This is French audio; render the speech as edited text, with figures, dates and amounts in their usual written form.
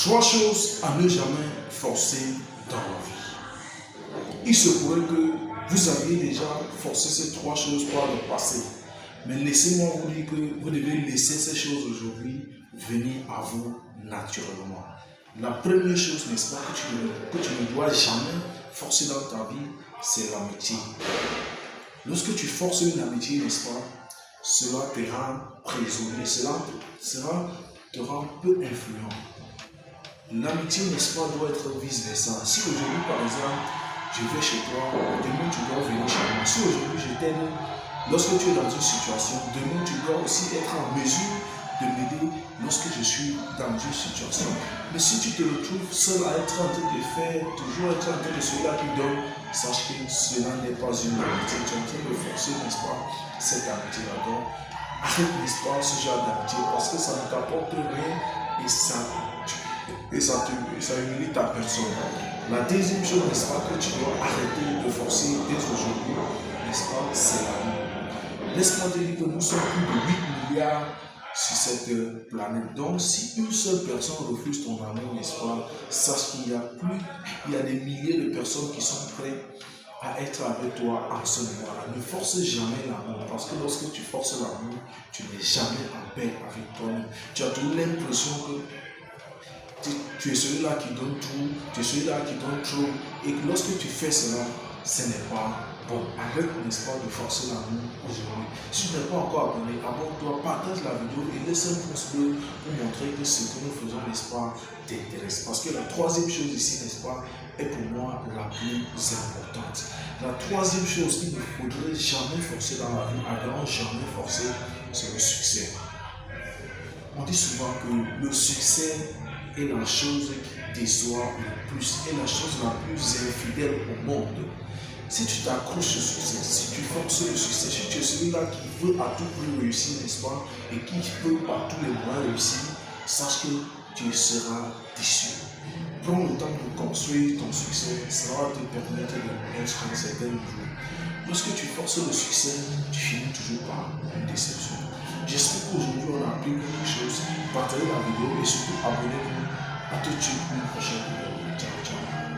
Trois choses à ne jamais forcer dans la vie. Il se pourrait que vous aviez déjà forcé ces trois choses par le passé. Mais laissez-moi vous dire que vous devez laisser ces choses aujourd'hui venir à vous naturellement. La première chose, n'est-ce pas, que tu ne dois jamais forcer dans ta vie, c'est l'amitié. Lorsque tu forces une amitié, n'est-ce pas, cela te rend prisonnier, cela te rend peu influent. L'amitié, n'est-ce pas, doit être vice-versa. Si aujourd'hui, par exemple, je vais chez toi, demain tu dois venir chez moi. Si aujourd'hui je t'aide, lorsque tu es dans une situation, demain tu dois aussi être en mesure de m'aider lorsque je suis dans une situation. Mais si tu te retrouves seul à être en train de faire, toujours être en train de celui-là qui donne, sache que cela n'est pas une amitié. Tu es en train de forcer, n'est-ce pas, cette amitié-là. Donc, arrête, n'est-ce pas, ce genre d'amitié, parce que ça ne t'apporte rien et ça humilie ta personne. La deuxième chose, n'est-ce pas, que tu dois arrêter de forcer dès aujourd'hui, n'est-ce pas, c'est l'amour. Laisse-moi te dire que nous sommes plus de 8 milliards sur cette planète. Donc, si une seule personne refuse ton amour, n'est-ce pas, sache qu'il y a des milliers de personnes qui sont prêtes à être avec toi en ce moment-là. Ne force jamais l'amour, parce que lorsque tu forces l'amour, tu n'es jamais en paix avec toi-même. Tu as toujours l'impression que tu es celui-là qui donne tout, tu es celui-là qui donne trop, et que lorsque tu fais cela, ce n'est pas bon. Arrête, n'est-ce pas, de forcer l'amour aujourd'hui. Si tu n'es pas encore abonné, abonne-toi, partage la vidéo et laisse un pouce bleu pour montrer que ce que nous faisons, n'est-ce pas, t'intéresse. Parce que la troisième chose ici, n'est-ce pas, est pour moi la plus importante. La troisième chose qu'il ne faudrait jamais forcer dans la vie, à grand jamais forcer, c'est le succès. On dit souvent que le succès est la chose qui déçoit le plus, est la chose la plus infidèle au monde. Si tu t'accroches au succès, si tu forces le succès, si tu es celui-là qui veut à tout prix réussir, n'est-ce pas, et qui peut par tous les moyens réussir, sache que tu seras déçu. Prends le temps de construire ton succès, ça va te permettre de être un certain niveau. Lorsque tu forces le succès, tu finis toujours par une déception. J'espère qu'aujourd'hui on a appris quelque chose. Partagez la vidéo et surtout abonnez-vous. À tout de suite pour une prochaine vidéo. Ciao, ciao.